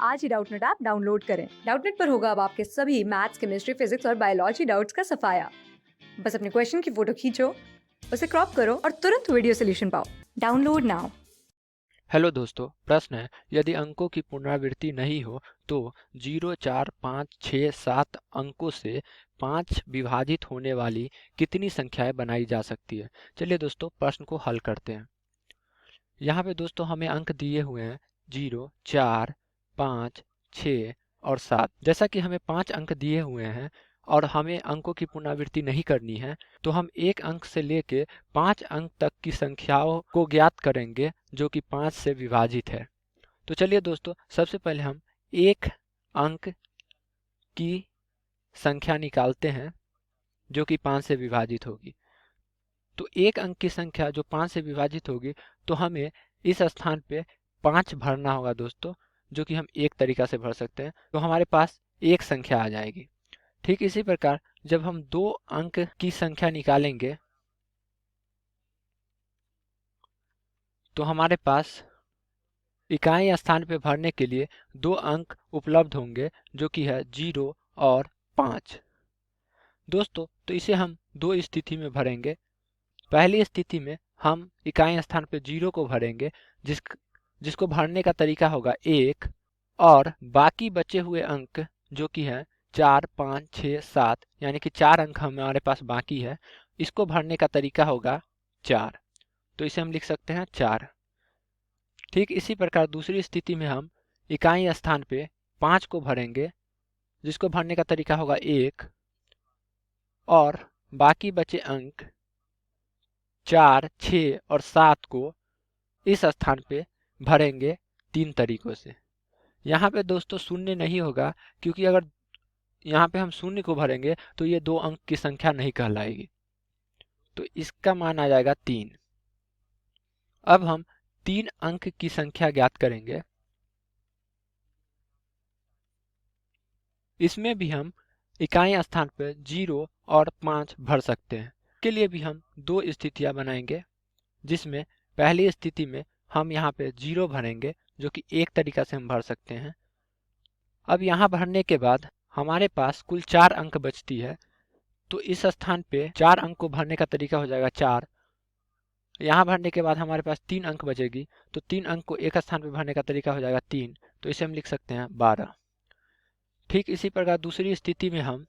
आज ही Doubtnut app download करें। Doubtnut पर होगा अब आपके सभी मैथ्स, केमिस्ट्री, फिजिक्स और बायोलॉजी डाउट्स का सफाया। बस अपने क्वेश्चन की फोटो खींचो, उसे क्रॉप करो और तुरंत वीडियो सोल्यूशन पाओ। Download now. हेलो दोस्तों, प्रश्न है यदि अंकों की पुनरावृत्ति नहीं हो तो 0, 4, 5, 6, 7 अंकों से 5 विभाजित होने वाली कितनी संख्याएं बनाई जा सकती है। चलिए दोस्तों प्रश्न को हल करते हैं। यहाँ पे दोस्तों हमें अंक दिए हुए हैं 0, 4, 5, 6 और 7। जैसा कि हमें 5 अंक दिए हुए हैं और हमें अंकों की पुनरावृत्ति नहीं करनी है तो हम एक अंक से लेके 5 अंक तक की संख्याओं को ज्ञात करेंगे जो कि 5 से विभाजित है। तो चलिए दोस्तों सबसे पहले हम एक अंक की संख्या निकालते हैं जो कि 5 से विभाजित होगी। तो एक अंक की संख्या जो 5 से विभाजित होगी तो हमें इस स्थान पे 5 भरना होगा दोस्तों, जो कि हम एक तरीका से भर सकते हैं। तो हमारे पास एक संख्या आ जाएगी। ठीक इसी प्रकार जब हम 2 अंक की संख्या निकालेंगे तो हमारे पास इकाई स्थान पे भरने के लिए 2 अंक उपलब्ध होंगे जो कि है 0 और 5। दोस्तों तो इसे हम दो स्थिति में भरेंगे। पहली स्थिति में हम इकाई स्थान पे 0 को भरेंगे जिसको भरने का तरीका होगा 1, और बाकी बचे हुए अंक जो कि हैं 4, 5, 6, 7 यानी कि 4 अंक हमारे पास बाकी है, इसको भरने का तरीका होगा 4। तो इसे हम लिख सकते हैं 4। ठीक इसी प्रकार दूसरी स्थिति में हम इकाई स्थान पे 5 को भरेंगे जिसको भरने का तरीका होगा 1, और बाकी बचे अंक 4, 6 और 7 को इस स्थान पे भरेंगे 3 तरीकों से। यहाँ पे दोस्तों शून्य नहीं होगा क्योंकि अगर यहाँ पे हम शून्य को भरेंगे तो ये 2 अंक की संख्या नहीं कहलाएगी। तो इसका मान आ जाएगा 3। अब हम 3 अंक की संख्या ज्ञात करेंगे। इसमें भी हम इकाई स्थान पर 0 और 5 भर सकते हैं। के लिए भी हम 2 स्थितियां बनाएंगे जिसमें पहली स्थिति में हम यहाँ पे 0 भरेंगे जो कि एक तरीका से हम भर सकते हैं। अब यहाँ भरने के बाद हमारे पास कुल 4 अंक बचती है। तो इस स्थान पे 4 अंक को भरने का तरीका हो जाएगा 4। यहाँ भरने के बाद हमारे पास 3 अंक बचेगी तो 3 अंक को एक स्थान पे भरने का तरीका हो जाएगा 3। तो इसे हम लिख सकते हैं 12। ठीक इसी प्रकार दूसरी स्थिति में हम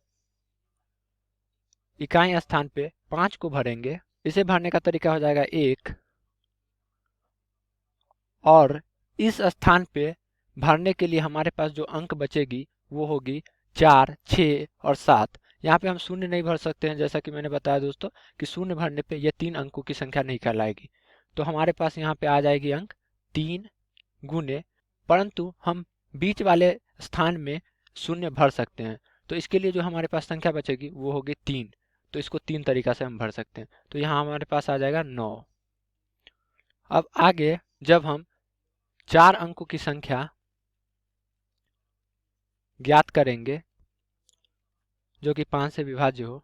इकाई स्थान पे 5 को भरेंगे। इसे भरने का तरीका हो जाएगा 1, और इस स्थान पे भरने के लिए हमारे पास जो अंक बचेगी वो होगी 4, 6 और 7। यहाँ पे हम शून्य नहीं भर सकते हैं, जैसा कि मैंने बताया दोस्तों कि शून्य भरने पे ये 3 अंकों की संख्या नहीं कहलाएगी। तो हमारे पास यहाँ पे आ जाएगी अंक 3 गुने, परंतु हम बीच वाले स्थान में शून्य भर सकते हैं। तो इसके लिए जो हमारे पास संख्या बचेगी वो होगी 3। तो इसको 3 तरीका से हम भर सकते हैं। तो यहाँ हमारे पास आ जाएगा 9। अब आगे जब हम 4 अंकों की संख्या ज्ञात करेंगे जो कि 5 से विभाज्य हो,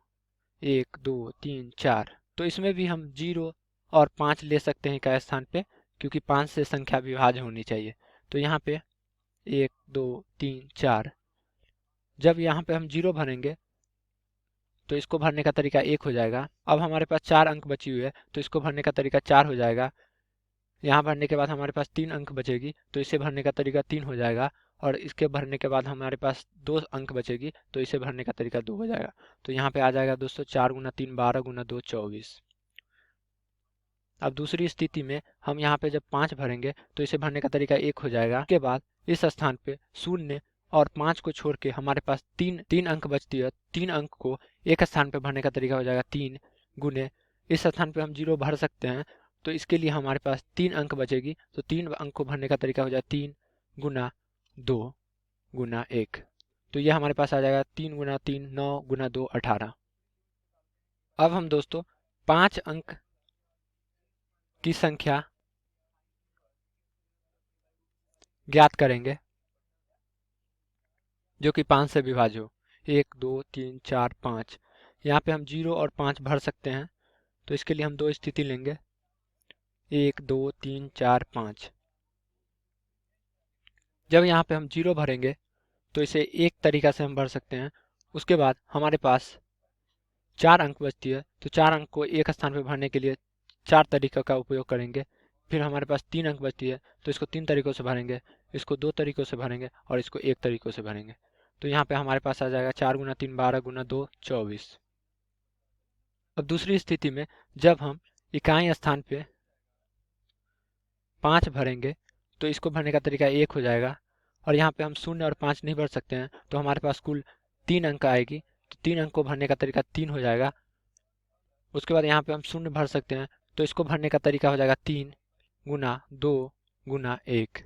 1, 2, 3, 4, तो इसमें भी हम 0 और 5 ले सकते हैं इकाई स्थान पे क्योंकि 5 से संख्या विभाज्य होनी चाहिए। तो यहाँ पे 1, 2, 3, 4, जब यहाँ पे हम 0 भरेंगे तो इसको भरने का तरीका 1 हो जाएगा। अब हमारे पास 4 अंक बची हुई है तो इसको भरने का तरीका 4 हो जाएगा। यहाँ भरने के बाद हमारे पास 3 अंक बचेगी तो इसे भरने का तरीका 3 हो जाएगा, और इसके भरने के बाद हमारे पास 2 अंक बचेगी तो इसे भरने का तरीका 2 हो जाएगा। तो यहाँ पे आ जाएगा दोस्तों 4 गुना 3 12 गुना 2 24। अब दूसरी स्थिति में हम यहाँ पे जब 5 भरेंगे तो इसे भरने का तरीका 1 हो जाएगा। उसके बाद इस स्थान पे 0 और 5 को छोड़ के हमारे पास तीन अंक बचती है। 3 अंक को एक स्थान पे भरने का तरीका हो जाएगा 3 गुने, इस स्थान पे हम 0 भर सकते हैं तो इसके लिए हमारे पास 3 अंक बचेगी। तो 3 अंक को भरने का तरीका हो जाएगा 3 गुना 2 गुना 1। तो ये हमारे पास आ जाएगा 3 गुना 3 9 गुना 2 18। अब हम दोस्तों 5 अंक की संख्या ज्ञात करेंगे जो कि 5 से विभाज्य हो, 1, 2, 3, 4, 5। यहाँ पे हम 0 और 5 भर सकते हैं। तो इसके लिए हम 2 स्थिति लेंगे, 1, 2, 3, 4, 5। जब यहाँ पे हम 0 भरेंगे तो इसे एक तरीका से हम भर सकते हैं। उसके बाद हमारे पास 4 अंक बचती है, तो 4 अंक को एक स्थान पे भरने के लिए 4 तरीकों का उपयोग करेंगे। फिर हमारे पास 3 अंक बचती है, तो इसको 3 तरीकों से भरेंगे, इसको 2 तरीकों से भरेंगे और इसको 1 तरीकों से भरेंगे। तो यहाँ पे हमारे पास आ जाएगा 4 गुना 3 12 गुना 2 24। अब दूसरी स्थिति में जब हम इकाई स्थान पे 5 भरेंगे तो इसको भरने का तरीका 1 हो जाएगा, और यहाँ पे हम 0 और 5 नहीं भर सकते हैं, तो हमारे पास कुल 3 अंक आएगी, तो 3 अंक को भरने का तरीका 3 हो जाएगा। उसके बाद यहाँ पे हम 0 भर सकते हैं, तो इसको भरने का तरीका हो जाएगा 3 गुना 2 गुना 1।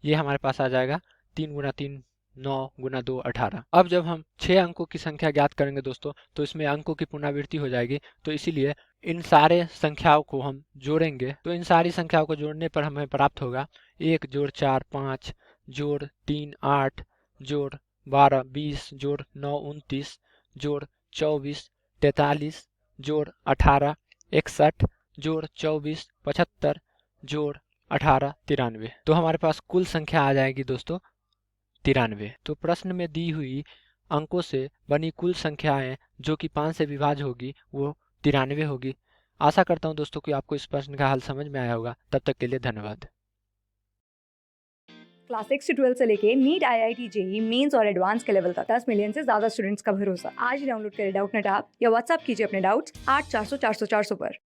ये हमारे पास आ जाएगा 3 गुना 3 9 गुना 2 18। अब जब हम 6 अंकों की संख्या ज्ञात करेंगे दोस्तों, तो इसमें अंकों की पुनरावृत्ति हो जाएगी, तो इसीलिए इन सारे संख्याओं को हम जोड़ेंगे। तो इन सारी संख्याओं को जोड़ने पर हमें प्राप्त होगा 1 जोड़ 4 5 जोड़ 3 8 जोड़ 12 20 जोड़ 9 29 जोड़ 24 43 जोड़ 18 61 जोड़ 24 75 जोड़ 18 93। तो हमारे पास कुल संख्या आ जाएगी दोस्तों 93। तो प्रश्न में दी हुई अंकों से बनी कुल संख्याएं जो कि 5 से विभाज्य होगी वो 93 होगी। आशा करता हूं दोस्तों कि आपको इस प्रश्न का हल समझ में आया होगा। तब तक के लिए धन्यवाद। क्लास 6 से 12 से लेके नीट IIT JEE मेंस और एडवांस के लेवल तक 10 मिलियन से ज्यादा स्टूडेंट्स का भरोसा। आज ही डाउनलोड करें डाउटनेट ऐप या व्हाट्सएप कीजिए अपने डाउट्स 8400 400 400 पर।